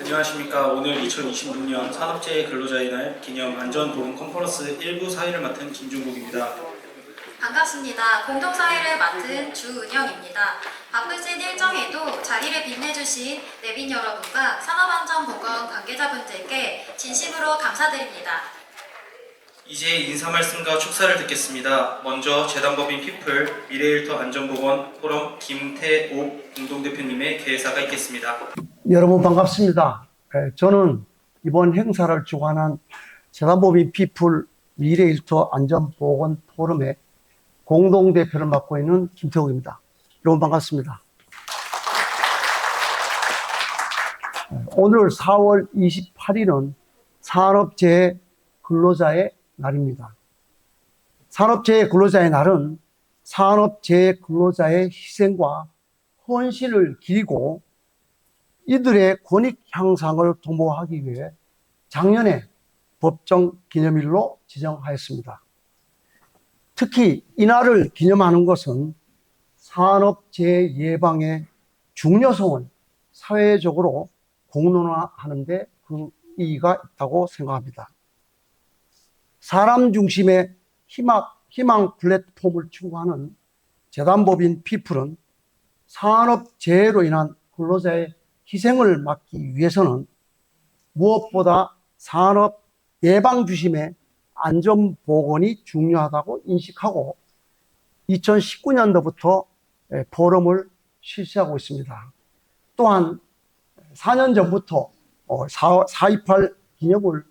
안녕하십니까. 오늘 2026년 산업재해 근로자의 날 기념 안전보건 컨퍼런스 1부 사회를 맡은 김중국입니다. 반갑습니다. 공동사회를 맡은 주은영입니다. 바쁘신 일정에도 자리를 빛내주신 내빈 여러분과 산업안전보건 관계자분들께 진심으로 감사드립니다. 이제 인사 말씀과 축사를 듣겠습니다. 먼저 재단법인 피플 미래일터 안전보건 포럼 김태옥 공동대표님의 개사가 있겠습니다. 여러분 반갑습니다. 저는 이번 행사를 주관한 재단법인 피플 미래일터 안전보건 포럼의 공동대표를 맡고 있는 김태욱입니다. 여러분 반갑습니다. 오늘 4월 28일은 산업재해 근로자의 날입니다. 산업재해 근로자의 날은 산업재해 근로자의 희생과 헌신을 기리고 이들의 권익 향상을 도모하기 위해 작년에 법정 기념일로 지정하였습니다. 특히 이날을 기념하는 것은 산업재해 예방의 중요성을 사회적으로 공론화하는 데 그 의의가 있다고 생각합니다. 사람 중심의 희망 플랫폼을 추구하는 재단법인 피플은 산업재해로 인한 근로자의 희생을 막기 위해서는 무엇보다 산업 예방 중심의 안전보건이 중요하다고 인식하고 2019년도부터 포럼을 실시하고 있습니다. 또한 4년 전부터 4.28 기념을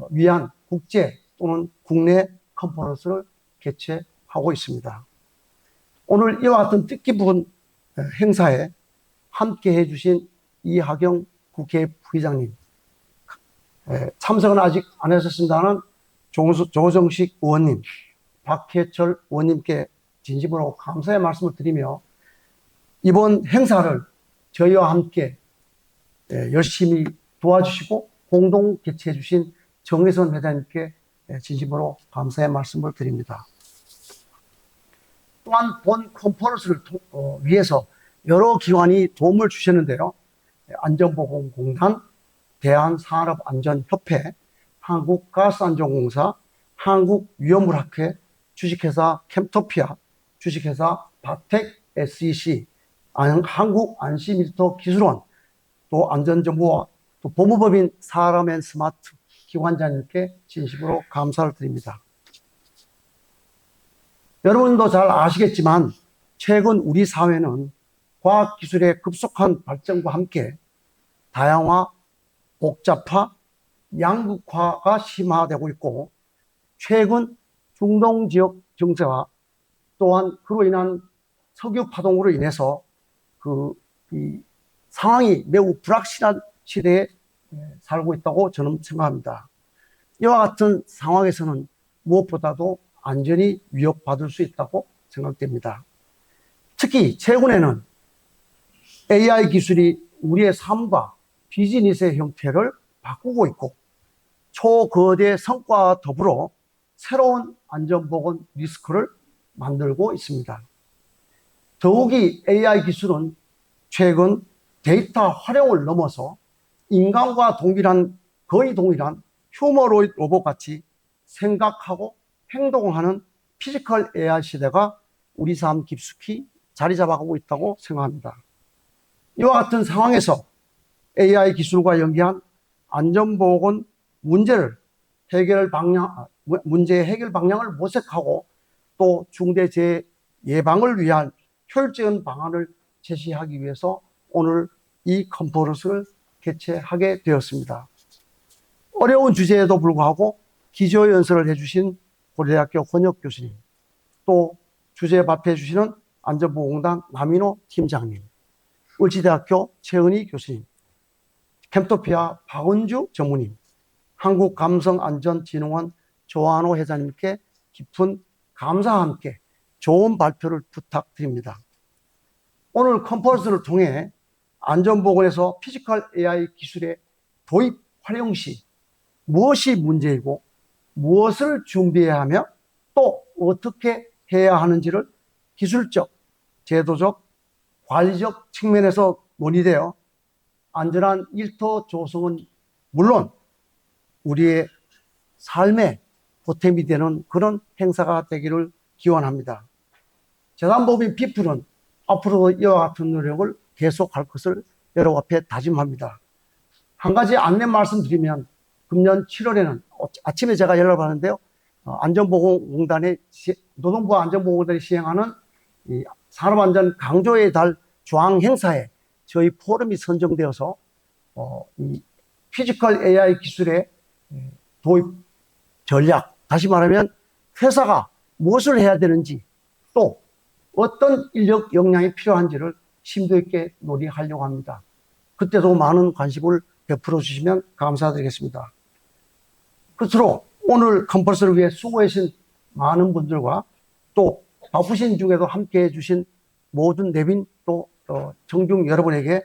위한 국제 또는 국내 컨퍼런스를 개최하고 있습니다. 오늘 이와 같은 뜻깊은 행사에 함께 해주신 이하경 국회 부의장님, 참석은 아직 안 하셨습니다만 조정식 의원님, 박해철 의원님께 진심으로 감사의 말씀을 드리며 이번 행사를 저희와 함께 열심히 도와주시고 공동 개최해 주신 정혜선 회장님께 진심으로 감사의 말씀을 드립니다. 또한 본 컨퍼런스를 위해서 여러 기관이 도움을 주셨는데요. 안전보건공단, 대한산업안전협회, 한국가스안전공사, 한국위험물학회, 주식회사 캠토피아, 주식회사 바텍 SEC, 한국안심일터기술원, 또 안전정보와 또 법무법인 사람앤스마트 기관장님께 진심으로 감사를 드립니다. 여러분도 잘 아시겠지만 최근 우리 사회는 과학기술의 급속한 발전과 함께 다양화, 복잡화, 양극화가 심화되고 있고 최근 중동지역 정세와 또한 그로 인한 석유 파동으로 인해서 이 상황이 매우 불확실한 시대에 살고 있다고 저는 생각합니다. 이와 같은 상황에서는 무엇보다도 안전이 위협받을 수 있다고 생각됩니다. 특히 최근에는 AI 기술이 우리의 삶과 비즈니스의 형태를 바꾸고 있고 초거대 성과와 더불어 새로운 안전보건 리스크를 만들고 있습니다. 더욱이 AI 기술은 최근 데이터 활용을 넘어서 인간과 거의 동일한 휴머노이드 로봇같이 생각하고 행동하는 피지컬 AI 시대가 우리 삶 깊숙이 자리 잡아가고 있다고 생각합니다. 이와 같은 상황에서 AI 기술과 연계한 안전보건 문제의 해결 방향을 모색하고 또 중대재해 예방을 위한 효율적인 방안을 제시하기 위해서 오늘 이 컨퍼런스를 개최하게 되었습니다. 어려운 주제에도 불구하고 기조연설을 해주신 고려대학교 권혁 교수님, 또 주제 발표해 주시는 안전보건공단 남인호 팀장님, 을지대학교 최은희 교수님, 캠토피아 박은주 전무님, 한국감성안전진흥원 조한호 회장님께 깊은 감사와 함께 좋은 발표를 부탁드립니다. 오늘 컨퍼런스를 통해 안전보건에서 피지컬 AI 기술의 도입 활용 시 무엇이 문제이고 무엇을 준비해야 하며 또 어떻게 해야 하는지를 기술적, 제도적, 관리적 측면에서 논의되어 안전한 일터 조성은 물론 우리의 삶의 보탬이 되는 그런 행사가 되기를 기원합니다. 재단법인 피플은 앞으로도 이와 같은 노력을 계속할 것을 여러분 앞에 다짐합니다. 한 가지 안내 말씀드리면 금년 7월에는 아침에 제가 연락을 받았는데요. 안전보건공단의 노동부와 안전보건공단이 시행하는 이 산업안전 강조의 달 조항 행사에 저희 포럼이 선정되어서 이 피지컬 AI 기술의 도입 전략, 다시 말하면 회사가 무엇을 해야 되는지 또 어떤 인력 역량이 필요한지를 심도 있게 논의하려고 합니다. 그때도 많은 관심을 베풀어 주시면 감사드리겠습니다. 끝으로 오늘 컨퍼런스를 위해 수고하신 많은 분들과 또 바쁘신 중에도 함께 해주신 모든 내빈 또 청중 여러분에게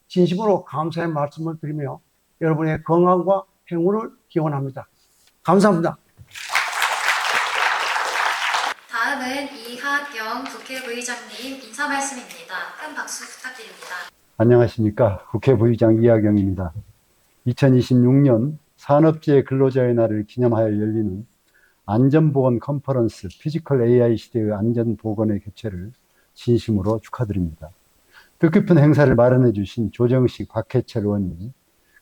진심으로 감사의 말씀을 드리며 여러분의 건강과 행운을 기원합니다. 감사합니다. 다음은 이하경 국회부의장님 인사 말씀입니다. 큰 박수 부탁드립니다. 안녕하십니까. 국회부의장 이하경입니다. 2026년 산업재해 근로자의 날을 기념하여 열리는 안전보건 컨퍼런스 피지컬 AI 시대의 안전보건의 개최를 진심으로 축하드립니다. 뜻깊은 행사를 마련해 주신 조정식 박해철 의원님,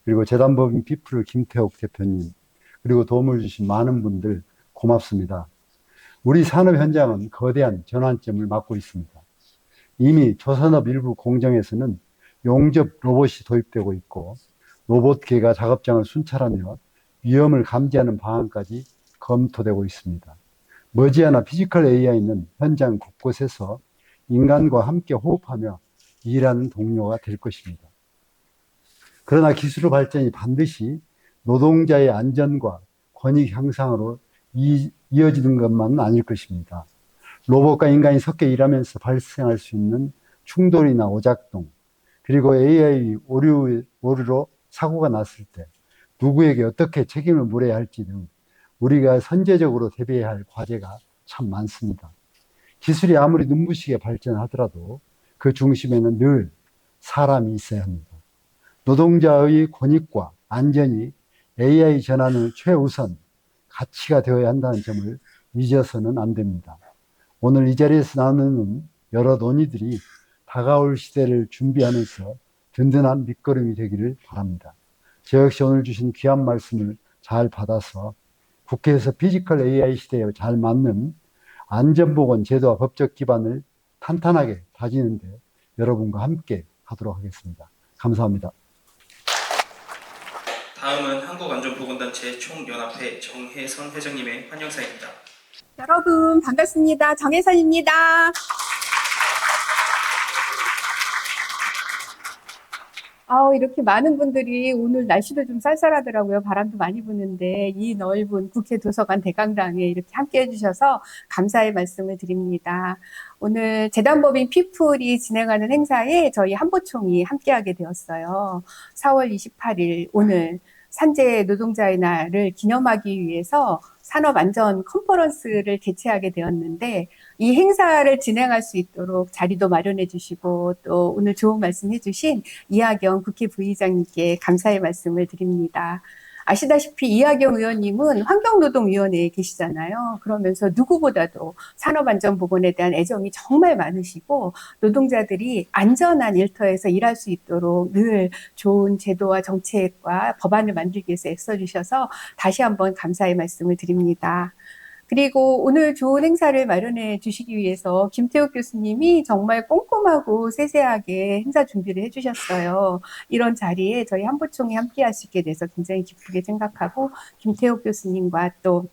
그리고 재단법인 피플 김태옥 대표님, 그리고 도움을 주신 많은 분들 고맙습니다. 우리 산업 현장은 거대한 전환점을 맞고 있습니다. 이미 조선업 일부 공정에서는 용접 로봇이 도입되고 있고 로봇계가 작업장을 순찰하며 위험을 감지하는 방안까지 검토되고 있습니다. 머지않아 피지컬 AI는 현장 곳곳에서 인간과 함께 호흡하며 일하는 동료가 될 것입니다. 그러나 기술의 발전이 반드시 노동자의 안전과 권익 향상으로 이어지는 것만은 아닐 것입니다. 로봇과 인간이 섞여 일하면서 발생할 수 있는 충돌이나 오작동, 그리고 AI 오류로 사고가 났을 때 누구에게 어떻게 책임을 물어야 할지 등 우리가 선제적으로 대비해야 할 과제가 참 많습니다. 기술이 아무리 눈부시게 발전하더라도 그 중심에는 늘 사람이 있어야 합니다. 노동자의 권익과 안전이 AI 전환의 최우선 가치가 되어야 한다는 점을 잊어서는 안 됩니다. 오늘 이 자리에서 나누는 여러 논의들이 다가올 시대를 준비하면서 든든한 밑거름이 되기를 바랍니다. 저 역시 오늘 주신 귀한 말씀을 잘 받아서 국회에서 피지컬 AI 시대에 잘 맞는 안전보건 제도와 법적 기반을 탄탄하게 다지는데 여러분과 함께 하도록 하겠습니다. 감사합니다. 다음은 한국안전보건단체 총연합회 정혜선 회장님의 환영사입니다. 여러분 반갑습니다. 정혜선입니다. 이렇게 많은 분들이 오늘 날씨도 좀 쌀쌀하더라고요. 바람도 많이 부는데 이 넓은 국회 도서관 대강당에 이렇게 함께 해주셔서 감사의 말씀을 드립니다. 오늘 재단법인 피플이 진행하는 행사에 저희 한보총이 함께하게 되었어요. 4월 28일 오늘 산재 노동자의 날을 기념하기 위해서 산업안전 컨퍼런스를 개최하게 되었는데 이 행사를 진행할 수 있도록 자리도 마련해 주시고 또 오늘 좋은 말씀 해주신 이하경 국회 부의장님께 감사의 말씀을 드립니다. 아시다시피 이하경 의원님은 환경노동위원회에 계시잖아요. 그러면서 누구보다도 산업안전보건에 대한 애정이 정말 많으시고 노동자들이 안전한 일터에서 일할 수 있도록 늘 좋은 제도와 정책과 법안을 만들기 위해서 애써주셔서 다시 한번 감사의 말씀을 드립니다. 그리고 오늘 좋은 행사를 마련해 주시기 위해서 김태욱 교수님이 정말 꼼꼼하고 세세하게 행사 준비를 해주셨어요. 이런 자리에 저희 한보총이 함께 하시게 돼서 굉장히 기쁘게 생각하고 김태욱 교수님과 또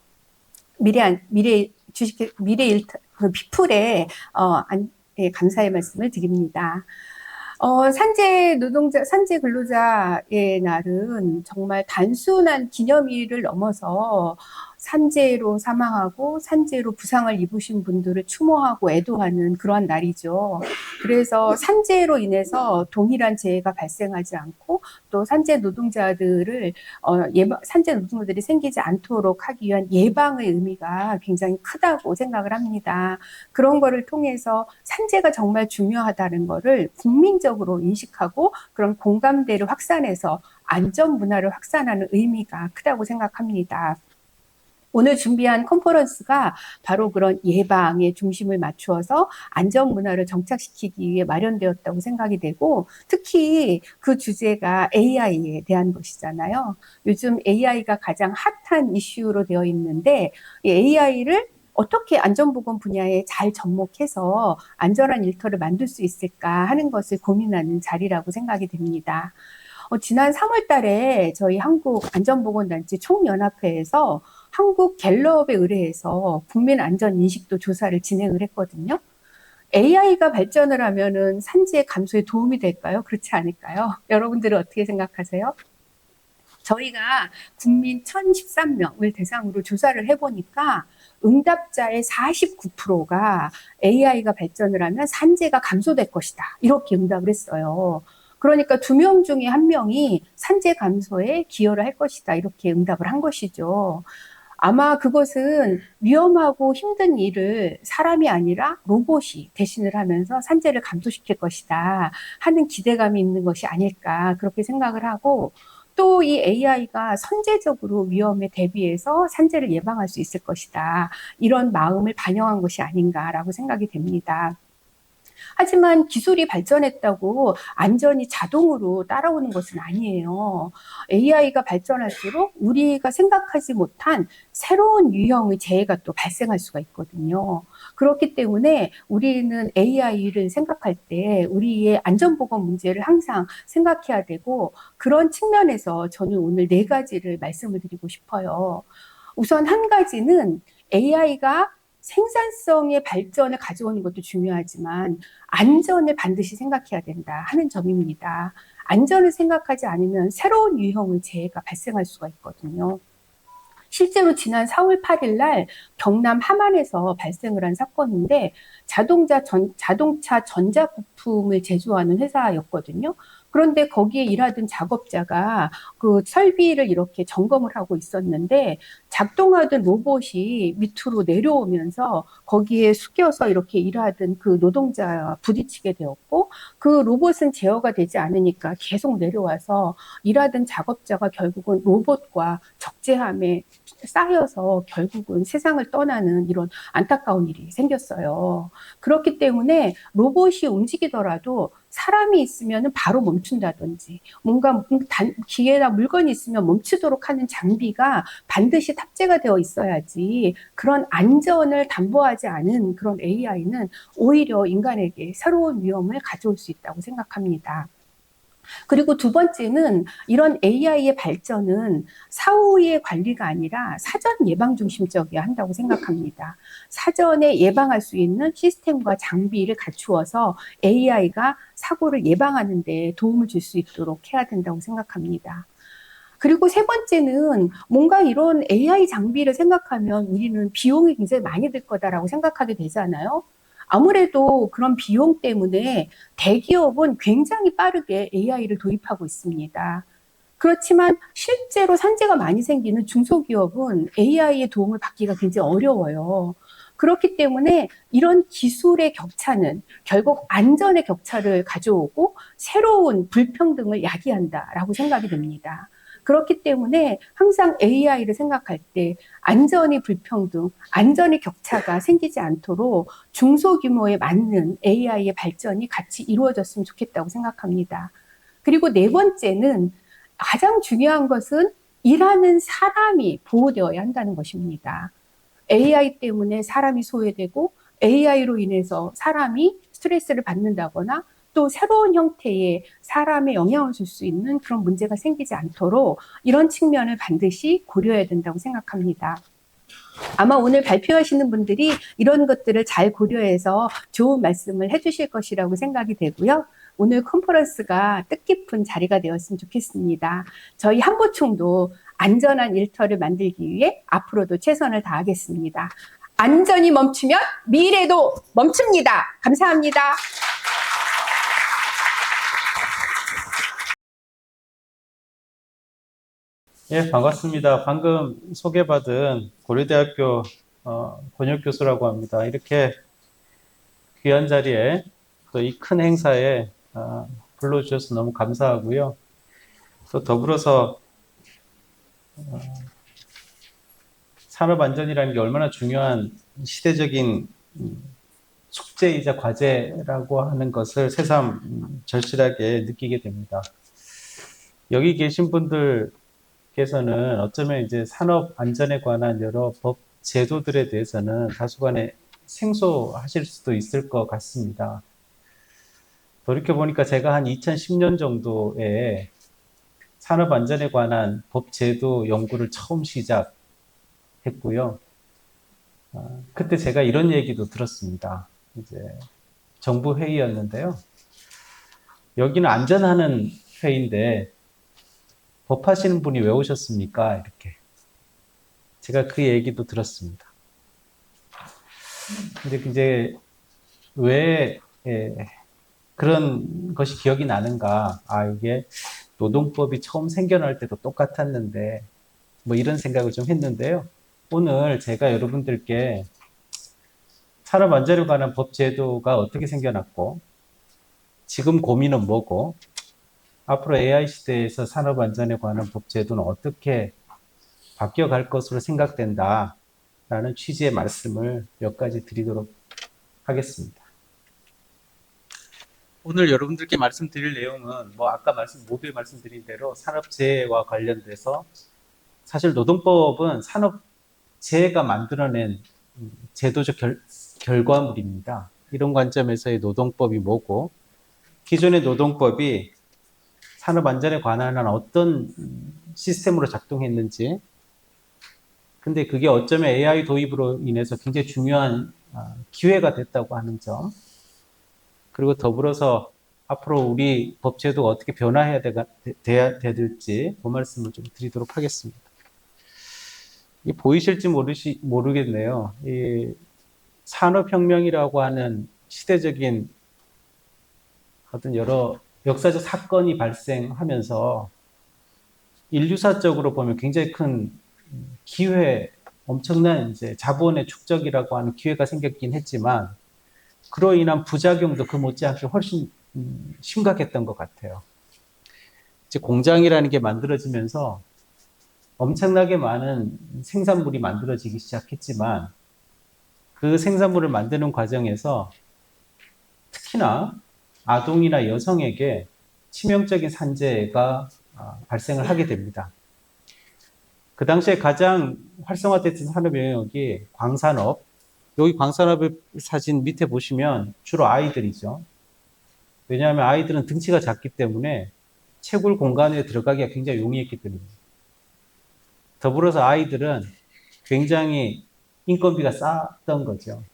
피플에 감사의 말씀을 드립니다. 산재 근로자의 날은 정말 단순한 기념일을 넘어서 산재로 사망하고 산재로 부상을 입으신 분들을 추모하고 애도하는 그러한 날이죠. 그래서 산재로 인해서 동일한 재해가 발생하지 않고 또 산재 노동자들을 산재 노동자들이 생기지 않도록 하기 위한 예방의 의미가 굉장히 크다고 생각을 합니다. 그런 거를 통해서 산재가 정말 중요하다는 거를 국민적으로 인식하고 그런 공감대를 확산해서 안전 문화를 확산하는 의미가 크다고 생각합니다. 오늘 준비한 컨퍼런스가 바로 그런 예방에 중심을 맞추어서 안전 문화를 정착시키기 위해 마련되었다고 생각이 되고, 특히 그 주제가 AI에 대한 것이잖아요. 요즘 AI가 가장 핫한 이슈로 되어 있는데, 이 AI를 어떻게 안전보건 분야에 잘 접목해서 안전한 일터를 만들 수 있을까 하는 것을 고민하는 자리라고 생각이 됩니다. 지난 3월 달에 저희 한국안전보건단체 총연합회에서 한국 갤럽에 의뢰해서 국민안전인식도 조사를 진행을 했거든요. AI가 발전을 하면은 산재 감소에 도움이 될까요? 그렇지 않을까요? 여러분들은 어떻게 생각하세요? 저희가 국민 1,013명을 대상으로 조사를 해보니까 응답자의 49%가 AI가 발전을 하면 산재가 감소될 것이다. 이렇게 응답을 했어요. 그러니까 2명 중에 1명이 산재 감소에 기여를 할 것이다. 이렇게 응답을 한 것이죠. 아마 그것은 위험하고 힘든 일을 사람이 아니라 로봇이 대신을 하면서 산재를 감소시킬 것이다 하는 기대감이 있는 것이 아닐까 그렇게 생각을 하고, 또 이 AI가 선제적으로 위험에 대비해서 산재를 예방할 수 있을 것이다. 이런 마음을 반영한 것이 아닌가라고 생각이 됩니다. 하지만 기술이 발전했다고 안전이 자동으로 따라오는 것은 아니에요. AI가 발전할수록 우리가 생각하지 못한 새로운 유형의 재해가 또 발생할 수가 있거든요. 그렇기 때문에 우리는 AI를 생각할 때 우리의 안전보건 문제를 항상 생각해야 되고, 그런 측면에서 저는 오늘 4가지를 말씀을 드리고 싶어요. 우선 한 가지는 AI가 생산성의 발전을 가져오는 것도 중요하지만 안전을 반드시 생각해야 된다 하는 점입니다. 안전을 생각하지 않으면 새로운 유형의 재해가 발생할 수가 있거든요. 실제로 지난 4월 8일 날 경남 함안에서 발생을 한 사건인데, 자동차 전자부품을 제조하는 회사였거든요. 그런데 거기에 일하던 작업자가 그 설비를 이렇게 점검을 하고 있었는데 작동하던 로봇이 밑으로 내려오면서 거기에 숙여서 이렇게 일하던 그 노동자와 부딪히게 되었고, 그 로봇은 제어가 되지 않으니까 계속 내려와서 일하던 작업자가 결국은 로봇과 적재함에 쌓여서 결국은 세상을 떠나는 이런 안타까운 일이 생겼어요. 그렇기 때문에 로봇이 움직이더라도 사람이 있으면 바로 멈춘다든지, 뭔가 기계나 물건이 있으면 멈추도록 하는 장비가 반드시 탑재가 되어 있어야지, 그런 안전을 담보하지 않은 그런 AI는 오히려 인간에게 새로운 위험을 가져올 수 있다고 생각합니다. 그리고 2번째는 이런 AI의 발전은 사후의 관리가 아니라 사전 예방 중심적이어야 한다고 생각합니다. 사전에 예방할 수 있는 시스템과 장비를 갖추어서 AI가 사고를 예방하는 데 도움을 줄 수 있도록 해야 된다고 생각합니다. 그리고 3번째는 뭔가 이런 AI 장비를 생각하면 우리는 비용이 굉장히 많이 들 거다라고 생각하게 되잖아요. 아무래도 그런 비용 때문에 대기업은 굉장히 빠르게 AI를 도입하고 있습니다. 그렇지만 실제로 산재가 많이 생기는 중소기업은 AI의 도움을 받기가 굉장히 어려워요. 그렇기 때문에 이런 기술의 격차는 결국 안전의 격차를 가져오고 새로운 불평등을 야기한다라고 생각이 됩니다. 그렇기 때문에 항상 AI를 생각할 때 안전이 불평등, 안전의 격차가 생기지 않도록 중소규모에 맞는 AI의 발전이 같이 이루어졌으면 좋겠다고 생각합니다. 그리고 4번째는 가장 중요한 것은 일하는 사람이 보호되어야 한다는 것입니다. AI 때문에 사람이 소외되고 AI로 인해서 사람이 스트레스를 받는다거나 또 새로운 형태의 사람에 영향을 줄 수 있는 그런 문제가 생기지 않도록 이런 측면을 반드시 고려해야 된다고 생각합니다. 아마 오늘 발표하시는 분들이 이런 것들을 잘 고려해서 좋은 말씀을 해주실 것이라고 생각이 되고요. 오늘 컨퍼런스가 뜻깊은 자리가 되었으면 좋겠습니다. 저희 한보총도 안전한 일터를 만들기 위해 앞으로도 최선을 다하겠습니다. 안전이 멈추면 미래도 멈춥니다. 감사합니다. 예, 반갑습니다. 방금 소개받은 고려대학교 권혁교수라고 합니다. 이렇게 귀한 자리에 또 이 큰 행사에 불러주셔서 너무 감사하고요. 또 더불어서 산업안전이라는 게 얼마나 중요한 시대적인 숙제이자 과제라고 하는 것을 새삼 절실하게 느끼게 됩니다. 여기 계신 분들께서는 어쩌면 이제 산업 안전에 관한 여러 법 제도들에 대해서는 다소간에 생소하실 수도 있을 것 같습니다. 돌이켜보니까 제가 한 2010년 정도에 산업 안전에 관한 법 제도 연구를 처음 시작했고요. 그때 제가 이런 얘기도 들었습니다. 이제 정부 회의였는데요. 여기는 안전하는 회의인데 법하시는 분이 왜 오셨습니까? 이렇게. 제가 그 얘기도 들었습니다. 근데 이제 왜 그런 것이 기억이 나는가? 이게 노동법이 처음 생겨날 때도 똑같았는데 뭐 이런 생각을 좀 했는데요. 오늘 제가 여러분들께 산업안전에 관한 법 제도가 어떻게 생겨났고 지금 고민은 뭐고 앞으로 AI 시대에서 산업안전에 관한 법 제도는 어떻게 바뀌어갈 것으로 생각된다라는 취지의 말씀을 몇 가지 드리도록 하겠습니다. 오늘 여러분들께 말씀드릴 내용은 아까 모두에 말씀드린 대로 산업재해와 관련돼서 사실 노동법은 산업재해가 만들어낸 제도적 결과물입니다. 이런 관점에서의 노동법이 뭐고 기존의 노동법이 산업안전에 관한 어떤 시스템으로 작동했는지 근데 그게 어쩌면 AI 도입으로 인해서 굉장히 중요한 기회가 됐다고 하는 점 그리고 더불어서 앞으로 우리 법제도가 어떻게 변화해야 돼야 될지 그 말씀을 좀 드리도록 하겠습니다. 이 보이실지 모르겠네요. 이 산업혁명이라고 하는 시대적인 어떤 여러 역사적 사건이 발생하면서 인류사적으로 보면 굉장히 큰 기회, 엄청난 이제 자본의 축적이라고 하는 기회가 생겼긴 했지만 그로 인한 부작용도 그 못지않게 훨씬 심각했던 것 같아요. 이제 공장이라는 게 만들어지면서 엄청나게 많은 생산물이 만들어지기 시작했지만 그 생산물을 만드는 과정에서 특히나 아동이나 여성에게 치명적인 산재가 발생을 하게 됩니다. 그 당시에 가장 활성화됐던 산업 영역이 광산업. 여기 광산업의 사진 밑에 보시면 주로 아이들이죠. 왜냐하면 아이들은 등치가 작기 때문에 채굴 공간에 들어가기가 굉장히 용이했기 때문입니다. 더불어서 아이들은 굉장히 인건비가 쌌던 거죠.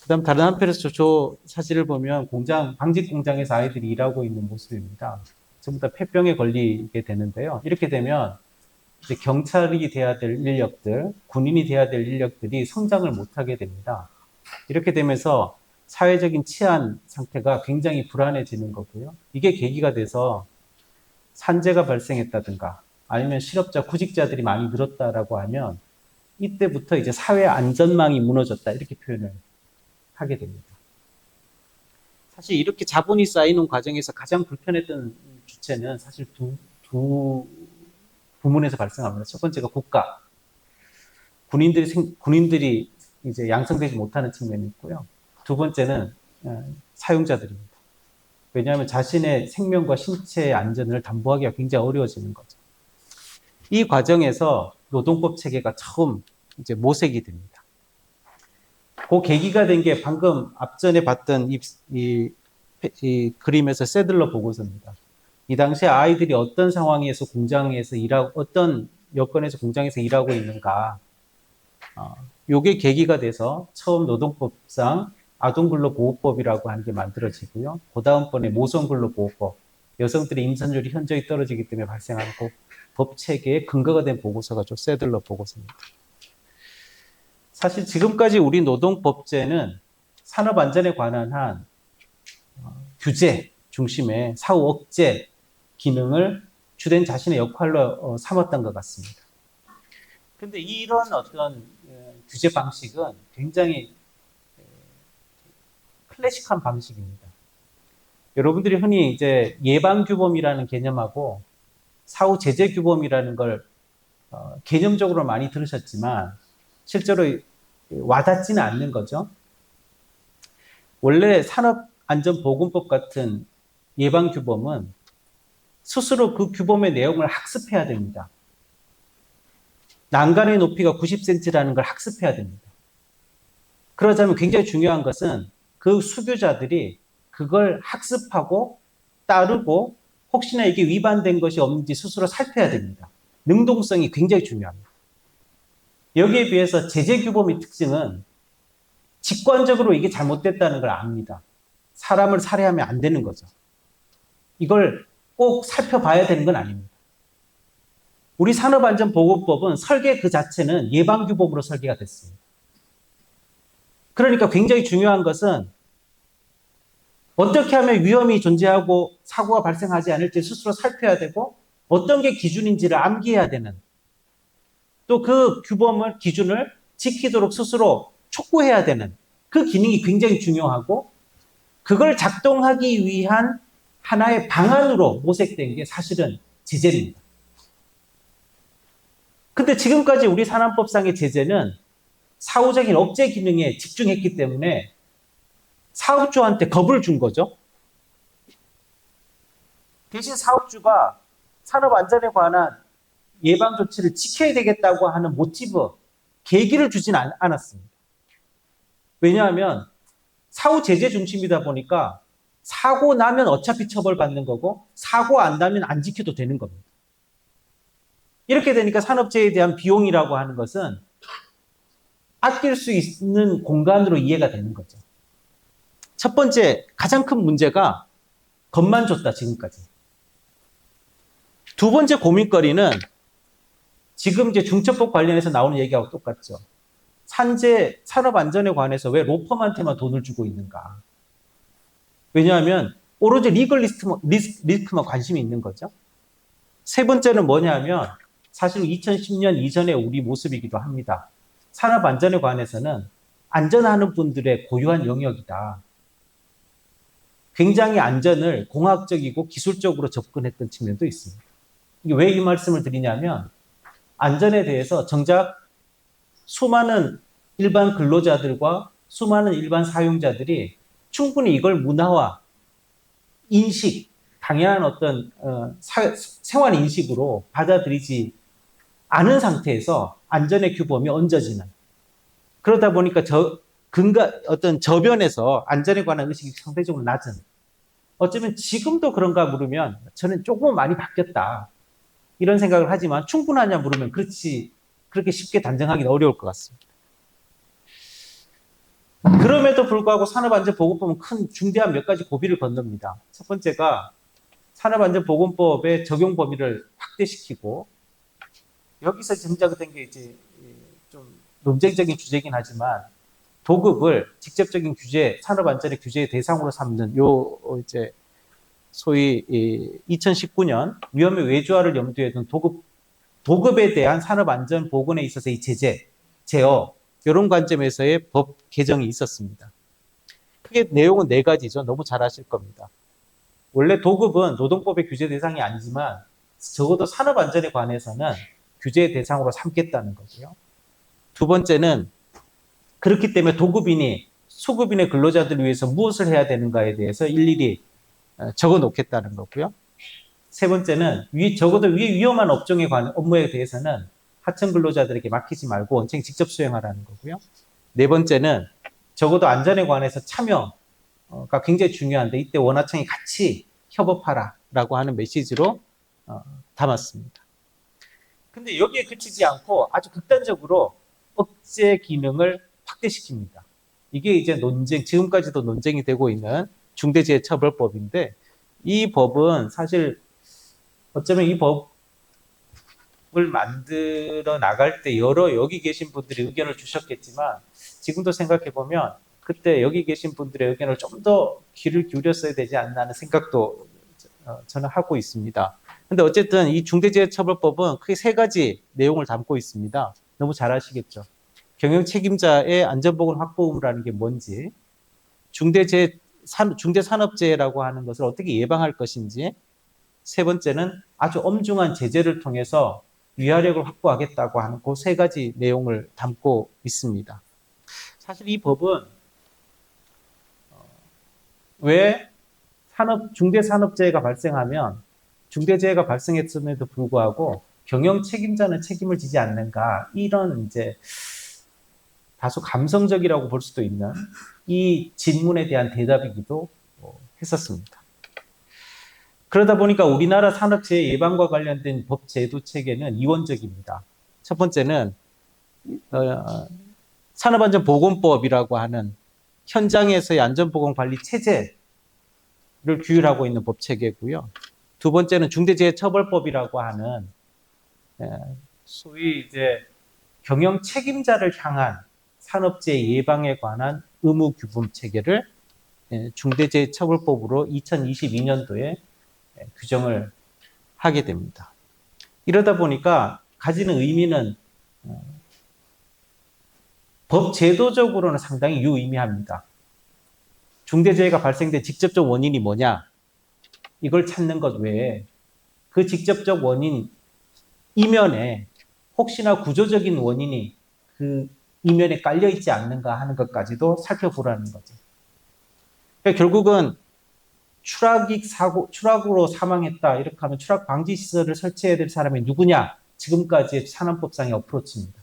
그 다음 다른 한편에서 저 사진을 보면 방직 공장에서 아이들이 일하고 있는 모습입니다. 전부 다 폐병에 걸리게 되는데요. 이렇게 되면 이제 경찰이 돼야 될 인력들, 군인이 돼야 될 인력들이 성장을 못하게 됩니다. 이렇게 되면서 사회적인 치안 상태가 굉장히 불안해지는 거고요. 이게 계기가 돼서 산재가 발생했다든가 아니면 실업자, 구직자들이 많이 늘었다라고 하면 이때부터 이제 사회 안전망이 무너졌다 이렇게 표현을 하게 됩니다. 사실 이렇게 자본이 쌓이는 과정에서 가장 불편했던 주체는 사실 두 부문에서 발생합니다. 첫 번째가 국가, 군인들이 이제 양성되지 못하는 측면이 있고요. 두 번째는 사용자들입니다. 왜냐하면 자신의 생명과 신체의 안전을 담보하기가 굉장히 어려워지는 거죠. 이 과정에서 노동법 체계가 처음 이제 모색이 됩니다. 그 계기가 된 게 방금 앞전에 봤던 이 그림에서 세들러 보고서입니다. 이 당시에 아이들이 어떤 상황에서 공장에서 일하고 어떤 여건에서 공장에서 일하고 있는가 요게 계기가 돼서 처음 노동법상 아동근로보호법이라고 하는 게 만들어지고요. 그 다음번에 모성근로보호법, 여성들의 임산율이 현저히 떨어지기 때문에 발생하는 그 법 체계의 근거가 된 보고서가 좀 세들러 보고서입니다. 사실 지금까지 우리 노동법제는 산업안전에 관한 한 규제 중심의 사후 억제 기능을 주된 자신의 역할로 삼았던 것 같습니다. 근데 이런 어떤 규제 방식은 굉장히 클래식한 방식입니다. 여러분들이 흔히 이제 예방규범이라는 개념하고 사후 제재규범이라는 걸 개념적으로 많이 들으셨지만 실제로 와닿지는 않는 거죠. 원래 산업안전보건법 같은 예방규범은 스스로 그 규범의 내용을 학습해야 됩니다. 난간의 높이가 90cm라는 걸 학습해야 됩니다. 그러자면 굉장히 중요한 것은 그 수교자들이 그걸 학습하고 따르고 혹시나 이게 위반된 것이 없는지 스스로 살펴야 됩니다. 능동성이 굉장히 중요합니다. 여기에 비해서 제재규범의 특징은 직관적으로 이게 잘못됐다는 걸 압니다. 사람을 살해하면 안 되는 거죠. 이걸 꼭 살펴봐야 되는 건 아닙니다. 우리 산업안전보건법은 설계 그 자체는 예방규범으로 설계가 됐습니다. 그러니까 굉장히 중요한 것은 어떻게 하면 위험이 존재하고 사고가 발생하지 않을지 스스로 살펴야 되고 어떤 게 기준인지를 암기해야 되는 또 그 규범을 기준을 지키도록 스스로 촉구해야 되는 그 기능이 굉장히 중요하고 그걸 작동하기 위한 하나의 방안으로 모색된 게 사실은 제재입니다. 근데 지금까지 우리 산업법상의 제재는 사후적인 억제 기능에 집중했기 때문에 사업주한테 겁을 준 거죠. 대신 사업주가 산업안전에 관한 예방 조치를 지켜야 되겠다고 하는 모티브, 계기를 주진 않았습니다. 왜냐하면 사후 제재 중심이다 보니까 사고 나면 어차피 처벌받는 거고 사고 안 나면 안 지켜도 되는 겁니다. 이렇게 되니까 산업재해에 대한 비용이라고 하는 것은 아낄 수 있는 공간으로 이해가 되는 거죠. 첫 번째, 가장 큰 문제가 겁만 줬다, 지금까지. 두 번째 고민거리는 지금 이제 중첩법 관련해서 나오는 얘기하고 똑같죠. 산재, 산업안전에 관해서 왜 로펌한테만 돈을 주고 있는가. 왜냐하면 오로지 리걸 리스크만 관심이 있는 거죠. 세 번째는 뭐냐면 사실 2010년 이전의 우리 모습이기도 합니다. 산업안전에 관해서는 안전하는 분들의 고유한 영역이다. 굉장히 안전을 공학적이고 기술적으로 접근했던 측면도 있습니다. 왜 이 말씀을 드리냐면 안전에 대해서 정작 수많은 일반 근로자들과 수많은 일반 사용자들이 충분히 이걸 문화화, 인식, 당연한 어떤 생활 인식으로 받아들이지 않은 상태에서 안전의 규범이 얹어지는, 그러다 보니까 어떤 저변에서 안전에 관한 의식이 상대적으로 낮은, 어쩌면 지금도 그런가 물으면 저는 조금 많이 바뀌었다 이런 생각을 하지만 충분하냐 물으면 그렇게 쉽게 단정하기는 어려울 것 같습니다. 그럼에도 불구하고 산업안전보건법은 큰 중대한 몇 가지 고비를 건넙니다. 첫 번째가 산업안전보건법의 적용 범위를 확대시키고, 여기서 정작된 게 이제 좀 논쟁적인 주제이긴 하지만 도급을 직접적인 규제, 산업안전의 규제의 대상으로 삼는 이제 소위 2019년 위험의 외주화를 염두에 둔 도급에 대한 산업안전 보건에 있어서의 제재, 제어, 이런 관점에서의 법 개정이 있었습니다. 크게 내용은 4가지죠. 너무 잘 아실 겁니다. 원래 도급은 노동법의 규제 대상이 아니지만 적어도 산업안전에 관해서는 규제의 대상으로 삼겠다는 거고요. 두 번째는 그렇기 때문에 도급인이 소급인의 근로자들을 위해서 무엇을 해야 되는가에 대해서 일일이 적어 놓겠다는 거고요. 세 번째는 적어도 위험한 업종에 관한 업무에 대해서는 하청 근로자들에게 맡기지 말고 원청 직접 수행하라는 거고요. 네 번째는 적어도 안전에 관해서 참여가 굉장히 중요한데 이때 원하청이 같이 협업하라라고 하는 메시지로 담았습니다. 근데 여기에 그치지 않고 아주 극단적으로 억제 기능을 확대시킵니다. 이게 이제 지금까지도 논쟁이 되고 있는 중대재해처벌법인데, 이 법은 사실 어쩌면 이 법을 만들어 나갈 때 여러 여기 계신 분들이 의견을 주셨겠지만, 지금도 생각해 보면 그때 여기 계신 분들의 의견을 좀 더 귀를 기울였어야 되지 않나 하는 생각도 저는 하고 있습니다. 근데 어쨌든 이 중대재해처벌법은 크게 세 가지 내용을 담고 있습니다. 너무 잘 아시겠죠? 경영 책임자의 안전보건 확보 의무라는 게 뭔지, 중대산업재해라고 하는 것을 어떻게 예방할 것인지, 세 번째는 아주 엄중한 제재를 통해서 위화력을 확보하겠다고 하는 그 세 가지 내용을 담고 있습니다. 사실 이 법은 왜 중대산업재해가 발생하면 중대재해가 발생했음에도 불구하고 경영 책임자는 책임을 지지 않는가, 이런 이제 다소 감성적이라고 볼 수도 있는 이 질문에 대한 대답이기도 했었습니다. 그러다 보니까 우리나라 산업재해 예방과 관련된 법 제도 체계는 이원적입니다. 첫 번째는 산업안전보건법이라고 하는 현장에서의 안전보건관리 체제를 규율하고 있는 법 체계고요. 두 번째는 중대재해처벌법이라고 하는 소위 이제 경영 책임자를 향한 산업재해 예방에 관한 의무 규범 체계를 중대재해처벌법으로 2022년도에 규정을 하게 됩니다. 이러다 보니까 가지는 의미는 법 제도적으로는 상당히 유의미합니다. 중대재해가 발생된 직접적 원인이 뭐냐? 이걸 찾는 것 외에 그 직접적 원인 이면에 혹시나 구조적인 원인이 그 이면에 깔려 있지 않는가 하는 것까지도 살펴보라는 거죠. 그러니까 결국은 추락으로 사망했다, 이렇게 하면 추락 방지 시설을 설치해야 될 사람이 누구냐? 지금까지의 산업법상의 어프로치입니다.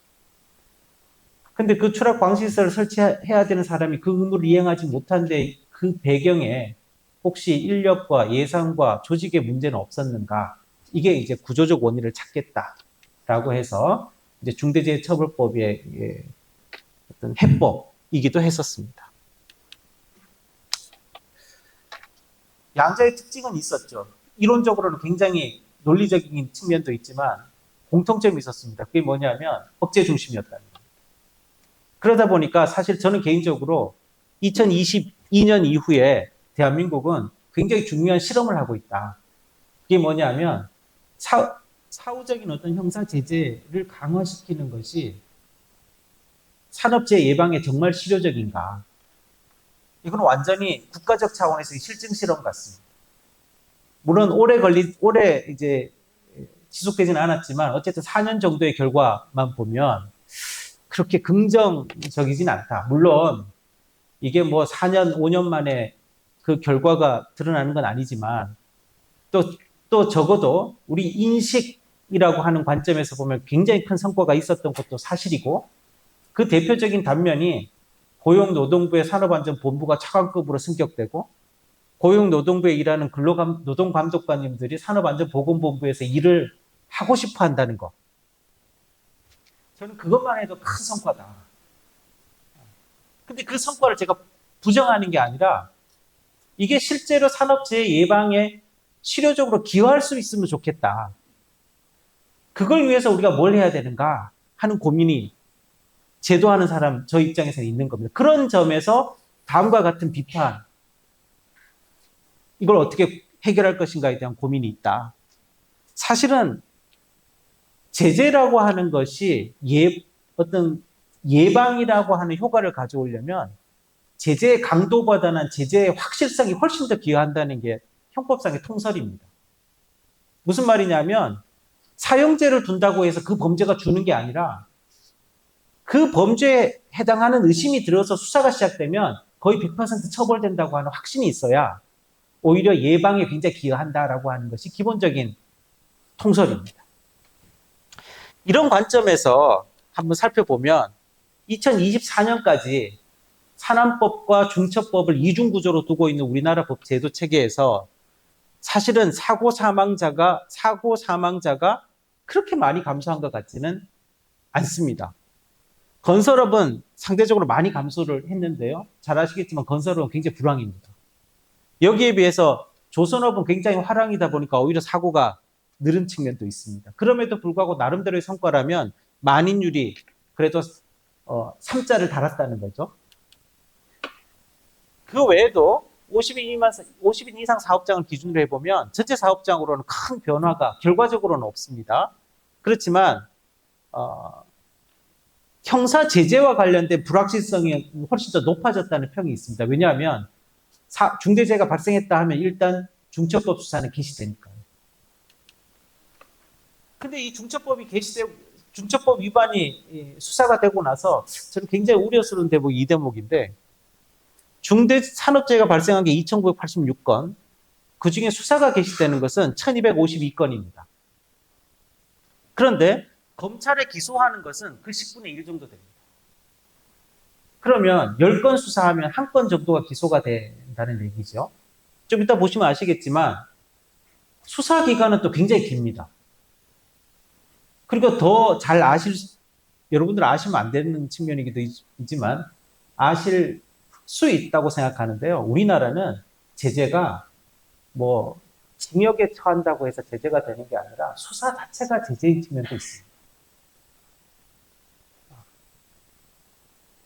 근데 그 추락 방지 시설을 설치해야 되는 사람이 그 의무를 이행하지 못한데 그 배경에 혹시 인력과 예산과 조직의 문제는 없었는가? 이게 이제 구조적 원인을 찾겠다라고 해서 이제 중대재해처벌법의 어떤 해법이기도 했었습니다. 양자의 특징은 있었죠. 이론적으로는 굉장히 논리적인 측면도 있지만 공통점이 있었습니다. 그게 뭐냐면 억제 중심이었다는 겁니다. 그러다 보니까 사실 저는 개인적으로 2022년 이후에 대한민국은 굉장히 중요한 실험을 하고 있다. 그게 뭐냐면 사후적인 어떤 형사 제재를 강화시키는 것이 산업재해 예방에 정말 실효적인가? 이건 완전히 국가적 차원에서의 실증 실험 같습니다. 물론 오래 이제 지속되지는 않았지만 어쨌든 4년 정도의 결과만 보면 그렇게 긍정적이진 않다. 물론 이게 뭐 4년, 5년 만에 그 결과가 드러나는 건 아니지만 또 적어도 우리 인식이라고 하는 관점에서 보면 굉장히 큰 성과가 있었던 것도 사실이고, 그 대표적인 단면이 고용노동부의 산업안전본부가 차관급으로 승격되고 고용노동부에 일하는 노동감독관님들이 산업안전보건본부에서 일을 하고 싶어 한다는 것. 저는 그것만 해도 큰 성과다. 근데 그 성과를 제가 부정하는 게 아니라 이게 실제로 산업재해 예방에 실효적으로 기여할 수 있으면 좋겠다. 그걸 위해서 우리가 뭘 해야 되는가 하는 고민이 제도하는 사람, 저 입장에서는 있는 겁니다. 그런 점에서 다음과 같은 비판, 이걸 어떻게 해결할 것인가에 대한 고민이 있다. 사실은 제재라고 하는 것이 어떤 예방이라고 하는 효과를 가져오려면 제재의 강도보다는 제재의 확실성이 훨씬 더 기여한다는 게 형법상의 통설입니다. 무슨 말이냐면 사형제를 둔다고 해서 그 범죄가 주는 게 아니라 그 범죄에 해당하는 의심이 들어서 수사가 시작되면 거의 100% 처벌된다고 하는 확신이 있어야 오히려 예방에 굉장히 기여한다라고 하는 것이 기본적인 통설입니다. 이런 관점에서 한번 살펴보면 2024년까지 산안법과 중처법을 이중구조로 두고 있는 우리나라 법 제도 체계에서 사실은 사고 사망자가 그렇게 많이 감소한 것 같지는 않습니다. 건설업은 상대적으로 많이 감소를 했는데요. 잘 아시겠지만 건설업은 굉장히 불황입니다. 여기에 비해서 조선업은 굉장히 화랑이다 보니까 오히려 사고가 늘은 측면도 있습니다. 그럼에도 불구하고 나름대로의 성과라면 만인율이 그래도 3자를 달았다는 거죠. 그 외에도 50인 이상 사업장을 기준으로 해보면 전체 사업장으로는 큰 변화가 결과적으로는 없습니다. 그렇지만 형사 제재와 관련된 불확실성이 훨씬 더 높아졌다는 평이 있습니다. 왜냐하면 중대재해가 발생했다 하면 일단 중처법 수사는 개시되니까요. 근데 이 중처법 위반이 수사가 되고 나서 저는 굉장히 우려스러운 대목이 이 대목인데, 중대산업재해가 발생한 게 2,986건, 그 중에 수사가 개시되는 것은 1,252건입니다. 그런데 검찰에 기소하는 것은 그 10분의 1 정도 됩니다. 그러면 10건 수사하면 1건 정도가 기소가 된다는 얘기죠. 좀 이따 보시면 아시겠지만 수사 기간은 또 굉장히 깁니다. 그리고 더 잘 여러분들 아시면 안 되는 측면이기도 하지만 아실 수 있다고 생각하는데요. 우리나라는 제재가 뭐 징역에 처한다고 해서 제재가 되는 게 아니라 수사 자체가 제재인 측면도 있습니다.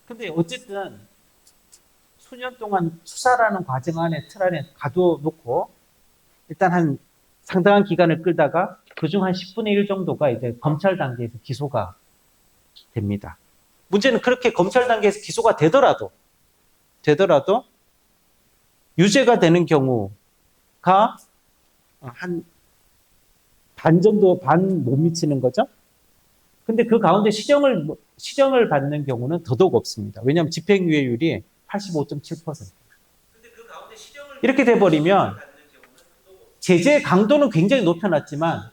근데 어쨌든 수년 동안 수사라는 과정 안에 틀 안에 가둬놓고 일단 한 상당한 기간을 끌다가 그중 한 10분의 1 정도가 이제 검찰 단계에서 기소가 됩니다. 문제는 그렇게 검찰 단계에서 기소가 되더라도 유죄가 되는 경우가 한 반 정도, 반 못 미치는 거죠. 근데 그 가운데 실형을 받는 경우는 더더욱 없습니다. 왜냐하면 집행유예율이 85.7%. 이렇게 돼버리면 제재의 강도는 굉장히 높여놨지만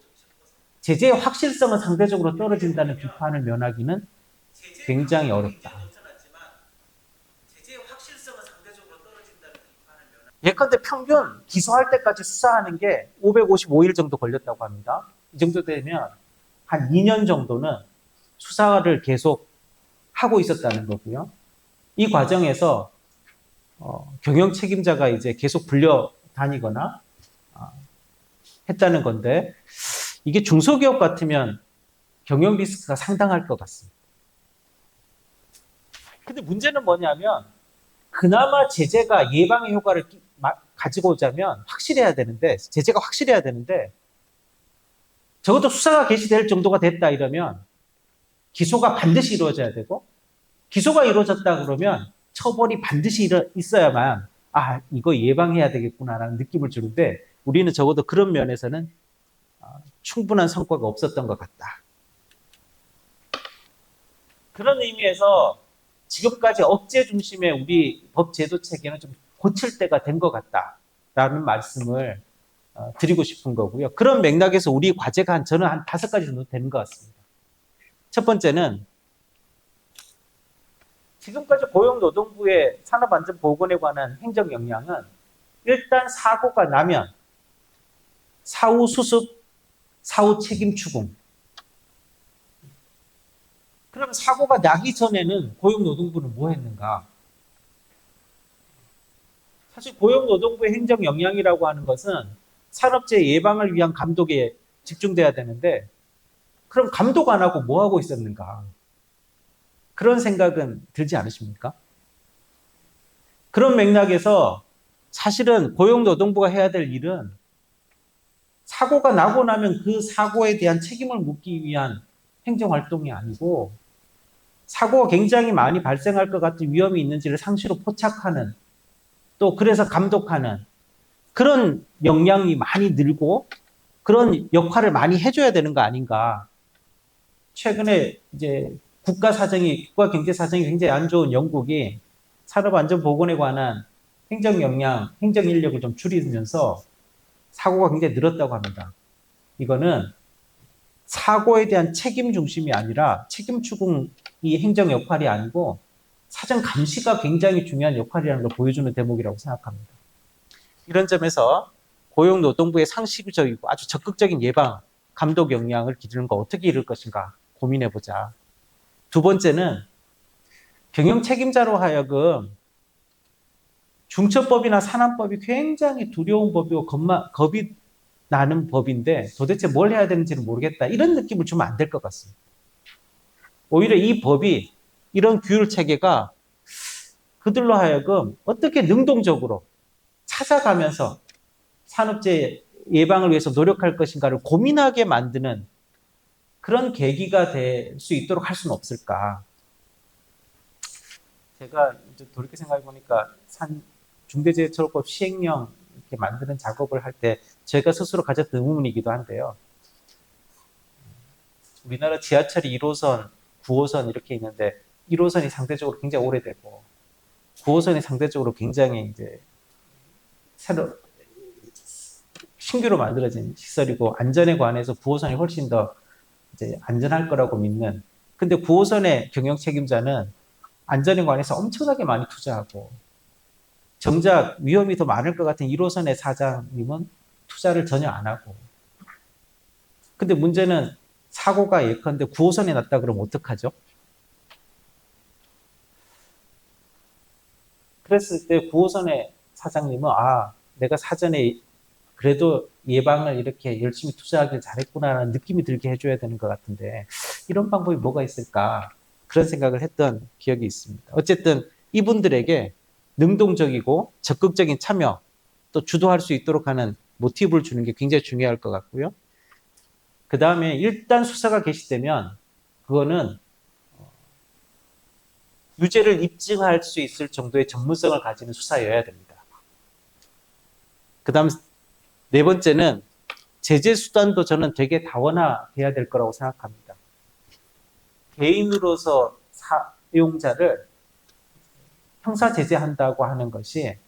제재의 확실성은 상대적으로 떨어진다는 비판을 면하기는 굉장히 어렵다. 예컨대 평균 기소할 때까지 수사하는 게 555일 정도 걸렸다고 합니다. 이 정도 되면 한 2년 정도는 수사를 계속 하고 있었다는 거고요. 이 과정에서 경영 책임자가 이제 계속 불려다니거나 했다는 건데, 이게 중소기업 같으면 경영 리스크가 상당할 것 같습니다. 근데 문제는 뭐냐면 그나마 제재가 예방의 효과를 가지고 오자면 제재가 확실해야 되는데 적어도 수사가 개시될 정도가 됐다 이러면 기소가 반드시 이루어져야 되고, 기소가 이루어졌다 그러면 처벌이 반드시 있어야만 이거 예방해야 되겠구나라는 느낌을 주는데, 우리는 적어도 그런 면에서는 충분한 성과가 없었던 것 같다. 그런 의미에서 지금까지 억제 중심의 우리 법 제도 체계는 좀 고칠 때가 된 것 같다라는 말씀을 드리고 싶은 거고요. 그런 맥락에서 우리 과제가 저는 한 5가지 정도 되는 것 같습니다. 첫 번째는 지금까지 고용노동부의 산업안전보건에 관한 행정 역량은 일단 사고가 나면 사후 수습, 사후 책임 추궁. 그럼 사고가 나기 전에는 고용노동부는 뭐 했는가? 사실 고용노동부의 행정 역량이라고 하는 것은 산업재해 예방을 위한 감독에 집중돼야 되는데, 그럼 감독 안 하고 뭐 하고 있었는가? 그런 생각은 들지 않으십니까? 그런 맥락에서 사실은 고용노동부가 해야 될 일은 사고가 나고 나면 그 사고에 대한 책임을 묻기 위한 행정활동이 아니고, 사고가 굉장히 많이 발생할 것 같은 위험이 있는지를 상시로 포착하는, 또 그래서 감독하는 그런 역량이 많이 늘고 그런 역할을 많이 해줘야 되는 거 아닌가. 최근에 이제 국가 경제 사정이 굉장히 안 좋은 영국이 산업안전보건에 관한 행정 역량, 행정 인력을 좀 줄이면서 사고가 굉장히 늘었다고 합니다. 이거는 사고에 대한 책임 중심이 아니라 책임 추궁이 행정 역할이 아니고 사전 감시가 굉장히 중요한 역할이라는 걸 보여주는 대목이라고 생각합니다. 이런 점에서 고용노동부의 상시적이고 아주 적극적인 예방, 감독 역량을 기르는 거 어떻게 이룰 것인가 고민해보자. 두 번째는 경영 책임자로 하여금 중처법이나 산안법이 굉장히 두려운 법이고 겁이 나는 법인데 도대체 뭘 해야 되는지는 모르겠다. 이런 느낌을 주면 안 될 것 같습니다. 오히려 이 법이 이런 규율 체계가 그들로 하여금 어떻게 능동적으로 찾아가면서 산업재해 예방을 위해서 노력할 것인가를 고민하게 만드는 그런 계기가 될 수 있도록 할 수는 없을까. 제가 이제 돌이켜 생각해 보니까 중대재해처벌법 시행령 이렇게 만드는 작업을 할 때 제가 스스로 가졌던 의문이기도 한데요. 우리나라 지하철이 1호선, 9호선 이렇게 있는데 1호선이 상대적으로 굉장히 오래되고 9호선이 상대적으로 굉장히 이제 신규로 만들어진 시설이고 안전에 관해서 9호선이 훨씬 더 이제 안전할 거라고 믿는. 근데 9호선의 경영 책임자는 안전에 관해서 엄청나게 많이 투자하고 정작 위험이 더 많을 것 같은 1호선의 사장님은 투자를 전혀 안 하고. 근데 문제는 사고가 예컨대 9호선에 났다 그러면 어떡하죠? 그랬을 때 9호선의 사장님은 내가 사전에 그래도 예방을 이렇게 열심히 투자하길 잘했구나라는 느낌이 들게 해줘야 되는 것 같은데 이런 방법이 뭐가 있을까? 그런 생각을 했던 기억이 있습니다. 어쨌든 이분들에게 능동적이고 적극적인 참여 또 주도할 수 있도록 하는 모티브를 주는 게 굉장히 중요할 것 같고요. 그 다음에 일단 수사가 개시되면 그거는 유죄를 입증할 수 있을 정도의 전문성을 가지는 수사여야 됩니다. 그 다음 네 번째는 제재 수단도 저는 되게 다원화돼야 될 거라고 생각합니다. 개인으로서 사용자를 형사 제재한다고 하는 것이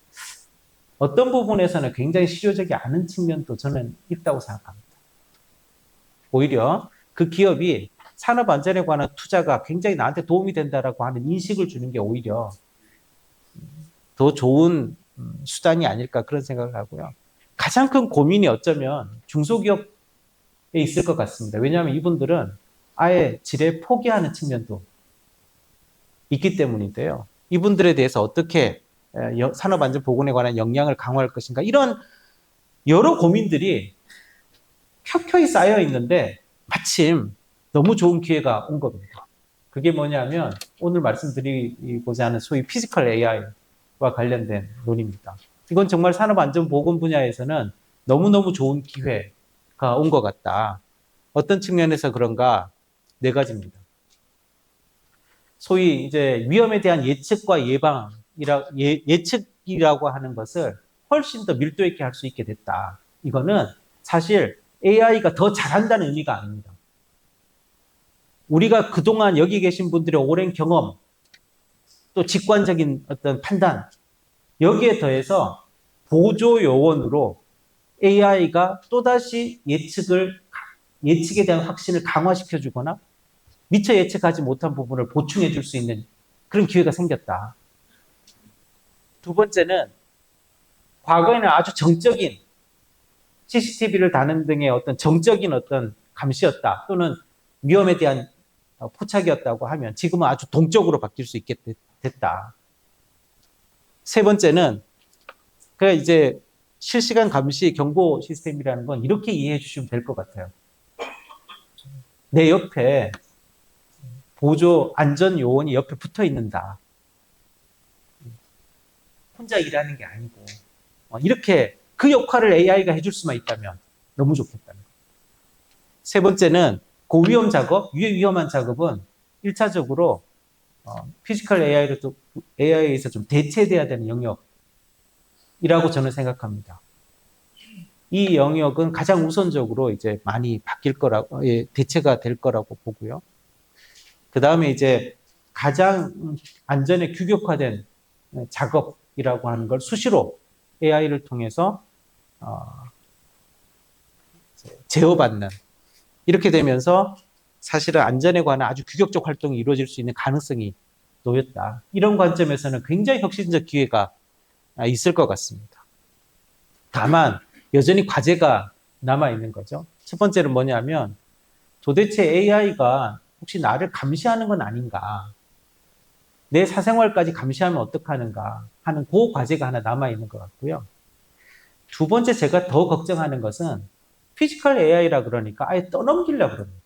어떤 부분에서는 굉장히 실효적이 않은 측면도 저는 있다고 생각합니다. 오히려 그 기업이 산업 안전에 관한 투자가 굉장히 나한테 도움이 된다라고 하는 인식을 주는 게 오히려 더 좋은 수단이 아닐까 그런 생각을 하고요. 가장 큰 고민이 어쩌면 중소기업에 있을 것 같습니다. 왜냐하면 이분들은 아예 지뢰 포기하는 측면도 있기 때문인데요. 이분들에 대해서 어떻게 산업안전보건에 관한 역량을 강화할 것인가 이런 여러 고민들이 켜켜이 쌓여 있는데 마침 너무 좋은 기회가 온 겁니다. 그게 뭐냐면 오늘 말씀드리고자 하는 소위 피지컬 AI와 관련된 논의입니다. 이건 정말 산업안전보건 분야에서는 너무너무 좋은 기회가 온 것 같다. 어떤 측면에서 그런가? 네 가지입니다. 소위 이제 위험에 대한 예측과 예측이라고 하는 것을 훨씬 더 밀도 있게 할 수 있게 됐다. 이거는 사실 AI가 더 잘한다는 의미가 아닙니다. 우리가 그동안 여기 계신 분들의 오랜 경험, 또 직관적인 어떤 판단, 여기에 더해서 보조 요원으로 AI가 또다시 예측에 대한 확신을 강화시켜 주거나 미처 예측하지 못한 부분을 보충해 줄 수 있는 그런 기회가 생겼다. 두 번째는 과거에는 아주 정적인 CCTV를 다는 등의 어떤 정적인 어떤 감시였다. 또는 위험에 대한 포착이었다고 하면 지금은 아주 동적으로 바뀔 수 있게 됐다. 세 번째는 그 이제 실시간 감시 경보 시스템이라는 건 이렇게 이해해 주시면 될 것 같아요. 내 옆에 보조 안전 요원이 옆에 붙어 있는다. 혼자 일하는 게 아니고 이렇게 그 역할을 AI가 해줄 수만 있다면 너무 좋겠다는 거예요. 세 번째는 고위험 작업, 위험한 작업은 1차적으로 피지컬 AI에서 좀 대체돼야 되는 영역이라고 저는 생각합니다. 이 영역은 가장 우선적으로 이제 많이 바뀔 거라고, 대체가 될 거라고 보고요. 그 다음에 이제 가장 안전에 규격화된 작업이라고 하는 걸 수시로 AI를 통해서 제어받는, 이렇게 되면서 사실은 안전에 관한 아주 규격적 활동이 이루어질 수 있는 가능성이 놓였다. 이런 관점에서는 굉장히 혁신적 기회가 있을 것 같습니다. 다만 여전히 과제가 남아있는 거죠. 첫 번째는 뭐냐면 도대체 AI가 혹시 나를 감시하는 건 아닌가? 내 사생활까지 감시하면 어떡하는가 하는 그 과제가 하나 남아있는 것 같고요. 두 번째 제가 더 걱정하는 것은 피지컬 AI라 그러니까 아예 떠넘기려고 그럽니다.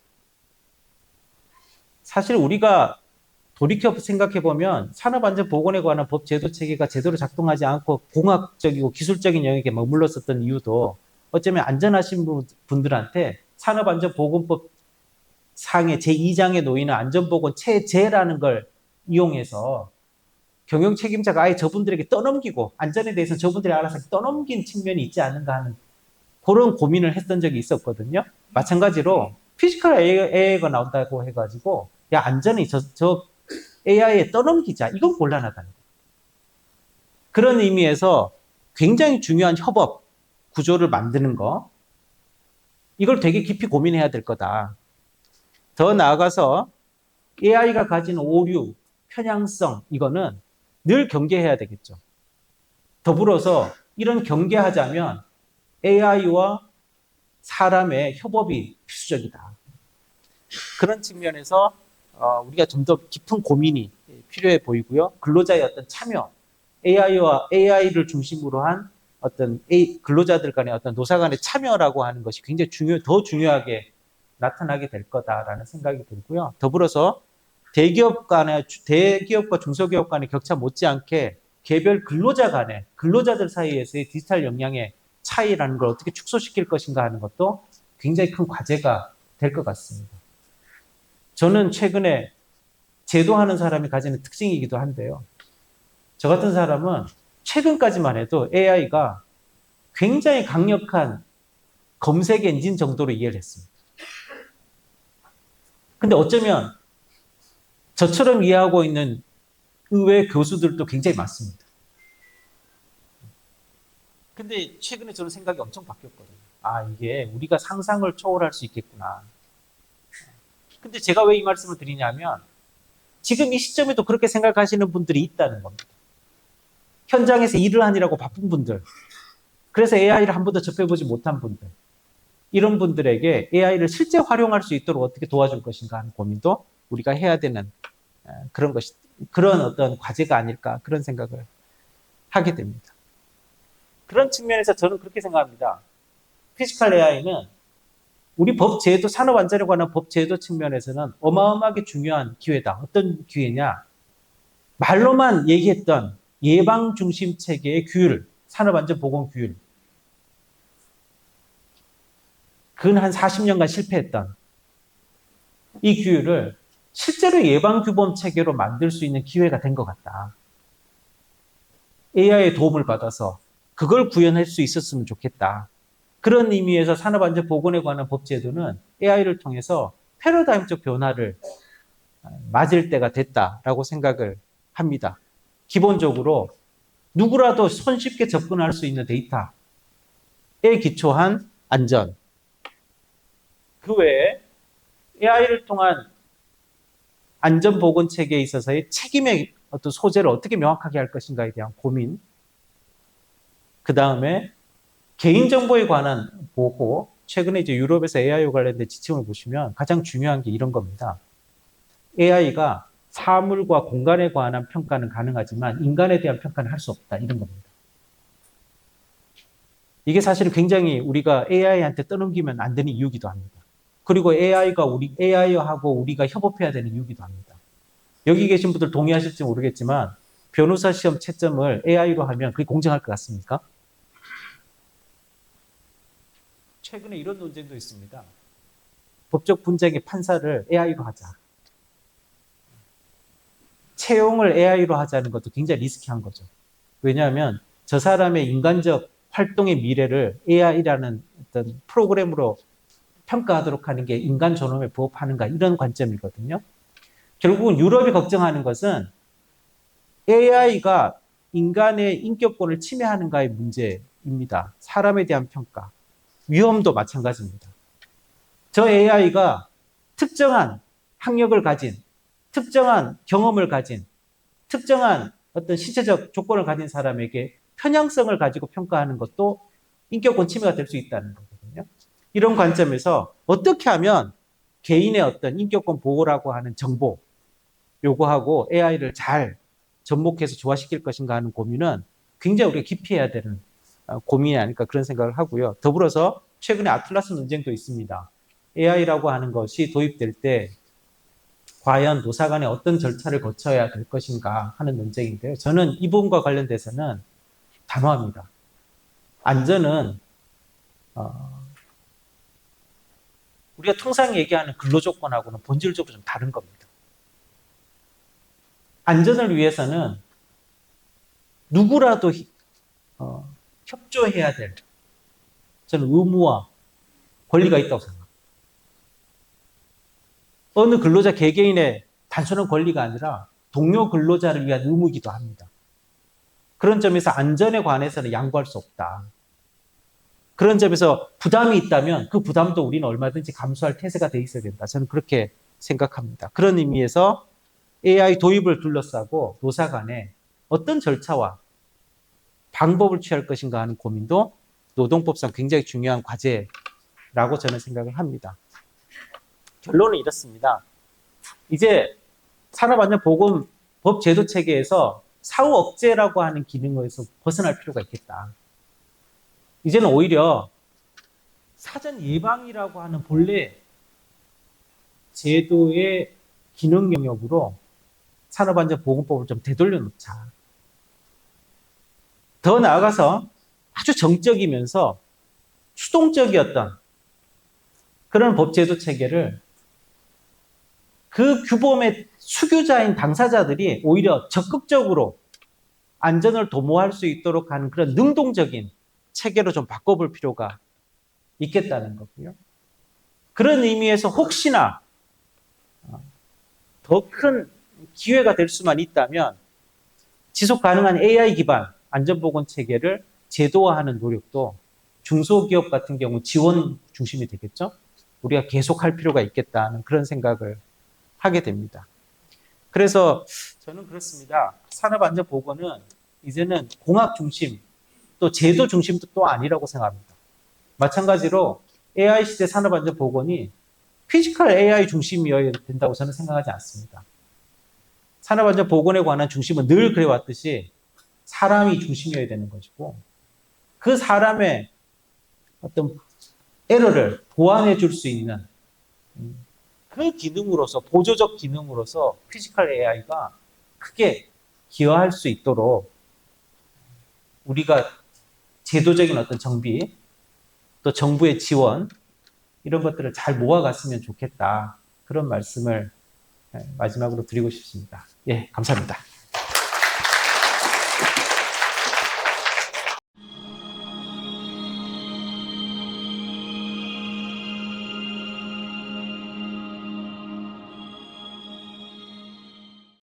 사실 우리가 돌이켜 생각해보면 산업안전보건에 관한 법 제도 체계가 제대로 작동하지 않고 공학적이고 기술적인 영역에 머물렀었던 이유도 어쩌면 안전하신 분들한테 산업안전보건법 상의 제2장에 놓이는 안전보건 체제라는 걸 이용해서 경영 책임자가 아예 저분들에게 떠넘기고 안전에 대해서 저분들이 알아서 떠넘긴 측면이 있지 않은가 하는 그런 고민을 했던 적이 있었거든요. 마찬가지로 피지컬 AI가 나온다고 해가지고 야 안전이 저 AI에 떠넘기자 이건 곤란하다는 거예요. 그런 의미에서 굉장히 중요한 협업 구조를 만드는 거 이걸 되게 깊이 고민해야 될 거다. 더 나아가서 AI가 가진 오류, 편향성 이거는 늘 경계해야 되겠죠. 더불어서 이런 경계하자면 AI와 사람의 협업이 필수적이다. 그런 측면에서 우리가 좀 더 깊은 고민이 필요해 보이고요. 근로자의 어떤 참여, AI를 중심으로 한 어떤 근로자들 간의 어떤 노사 간의 참여라고 하는 것이 굉장히 더 중요하게 나타나게 될 거다라는 생각이 들고요. 더불어서 대기업과 중소기업 간의 격차 못지않게 개별 근로자들 사이에서의 디지털 역량의 차이라는 걸 어떻게 축소시킬 것인가 하는 것도 굉장히 큰 과제가 될 것 같습니다. 저는 최근에 제도하는 사람이 가지는 특징이기도 한데요. 저 같은 사람은 최근까지만 해도 AI가 굉장히 강력한 검색 엔진 정도로 이해를 했습니다. 근데 어쩌면 저처럼 이해하고 있는 의외의 교수들도 굉장히 많습니다. 근데 최근에 저는 생각이 엄청 바뀌었거든요. 아, 이게 우리가 상상을 초월할 수 있겠구나. 근데 제가 왜 이 말씀을 드리냐면 지금 이 시점에도 그렇게 생각하시는 분들이 있다는 겁니다. 현장에서 일을 하느라고 바쁜 분들, 그래서 AI를 한 번도 접해보지 못한 분들, 이런 분들에게 AI를 실제 활용할 수 있도록 어떻게 도와줄 것인가 하는 고민도 우리가 해야 되는 그런 어떤 과제가 아닐까 그런 생각을 하게 됩니다. 그런 측면에서 저는 그렇게 생각합니다. 피지컬 AI는 우리 법제도, 산업안전에 관한 법제도 측면에서는 어마어마하게 중요한 기회다. 어떤 기회냐? 말로만 얘기했던 예방 중심 체계의 규율, 산업안전보건 규율. 근 한 40년간 실패했던 이 규율을 실제로 예방규범 체계로 만들 수 있는 기회가 된 것 같다. AI의 도움을 받아서 그걸 구현할 수 있었으면 좋겠다. 그런 의미에서 산업안전보건에 관한 법제도는 AI를 통해서 패러다임적 변화를 맞을 때가 됐다라고 생각을 합니다. 기본적으로 누구라도 손쉽게 접근할 수 있는 데이터에 기초한 안전. 그 외에 AI를 통한 안전보건 체계에 있어서의 책임의 어떤 소재를 어떻게 명확하게 할 것인가에 대한 고민. 그 다음에 개인정보에 관한 보호. 최근에 이제 유럽에서 AI와 관련된 지침을 보시면 가장 중요한 게 이런 겁니다. AI가 사물과 공간에 관한 평가는 가능하지만 인간에 대한 평가는 할 수 없다. 이런 겁니다. 이게 사실은 굉장히 우리가 AI한테 떠넘기면 안 되는 이유기도 합니다. 그리고 AI하고 우리가 협업해야 되는 이유기도 합니다. 여기 계신 분들 동의하실지 모르겠지만 변호사 시험 채점을 AI로 하면 그게 공정할 것 같습니까? 최근에 이런 논쟁도 있습니다. 법적 분쟁의 판사를 AI로 하자. 채용을 AI로 하자는 것도 굉장히 리스키한 거죠. 왜냐하면 저 사람의 인간적 활동의 미래를 AI라는 어떤 프로그램으로 평가하도록 하는 게 인간 존엄에 부합하는가 이런 관점이거든요. 결국은 유럽이 걱정하는 것은 AI가 인간의 인격권을 침해하는가의 문제입니다. 사람에 대한 평가, 위험도 마찬가지입니다. 저 AI가 특정한 학력을 가진, 특정한 경험을 가진, 특정한 어떤 신체적 조건을 가진 사람에게 편향성을 가지고 평가하는 것도 인격권 침해가 될 수 있다는 거거든요. 이런 관점에서 어떻게 하면 개인의 어떤 인격권 보호라고 하는 정보, 요거하고 AI를 잘 접목해서 조화시킬 것인가 하는 고민은 굉장히 우리가 깊이 해야 되는 고민이 아닐까 그런 생각을 하고요. 더불어서 최근에 아틀라스 논쟁도 있습니다. AI라고 하는 것이 도입될 때 과연 노사 간에 어떤 절차를 거쳐야 될 것인가 하는 논쟁인데요. 저는 이 부분과 관련돼서는 단호합니다. 안전은 우리가 통상 얘기하는 근로조건하고는 본질적으로 좀 다른 겁니다. 안전을 위해서는 누구라도 협조해야 될 저는 의무와 권리가 있다고 생각합니다. 어느 근로자 개개인의 단순한 권리가 아니라 동료 근로자를 위한 의무이기도 합니다. 그런 점에서 안전에 관해서는 양보할 수 없다. 그런 점에서 부담이 있다면 그 부담도 우리는 얼마든지 감수할 태세가 돼 있어야 된다. 저는 그렇게 생각합니다. 그런 의미에서 AI 도입을 둘러싸고 노사 간에 어떤 절차와 방법을 취할 것인가 하는 고민도 노동법상 굉장히 중요한 과제라고 저는 생각을 합니다. 결론은 이렇습니다. 이제 산업안전보건법 제도 체계에서 사후 억제라고 하는 기능에서 벗어날 필요가 있겠다. 이제는 오히려 사전 예방이라고 하는 본래 제도의 기능 영역으로 산업안전보건법을 좀 되돌려 놓자. 더 나아가서 아주 정적이면서 수동적이었던 그런 법제도 체계를 그 규범의 수교자인 당사자들이 오히려 적극적으로 안전을 도모할 수 있도록 하는 그런 능동적인 체계로 좀 바꿔볼 필요가 있겠다는 거고요. 그런 의미에서 혹시나 더 큰 기회가 될 수만 있다면 지속 가능한 AI 기반 안전보건 체계를 제도화하는 노력도 중소기업 같은 경우 지원 중심이 되겠죠. 우리가 계속할 필요가 있겠다는 그런 생각을 하게 됩니다. 그래서 저는 그렇습니다. 산업안전보건은 이제는 공학 중심 또 제도 중심도 또 아니라고 생각합니다. 마찬가지로 AI 시대 산업안전보건이 피지컬 AI 중심이어야 된다고 저는 생각하지 않습니다. 산업안전보건에 관한 중심은 늘 그래왔듯이 사람이 중심이어야 되는 것이고 그 사람의 어떤 에러를 보완해 줄 수 있는 그 기능으로서 보조적 기능으로서 피지컬 AI가 크게 기여할 수 있도록 우리가 제도적인 어떤 정비 또 정부의 지원 이런 것들을 잘 모아갔으면 좋겠다. 그런 말씀을 마지막으로 드리고 싶습니다. 예, 감사합니다.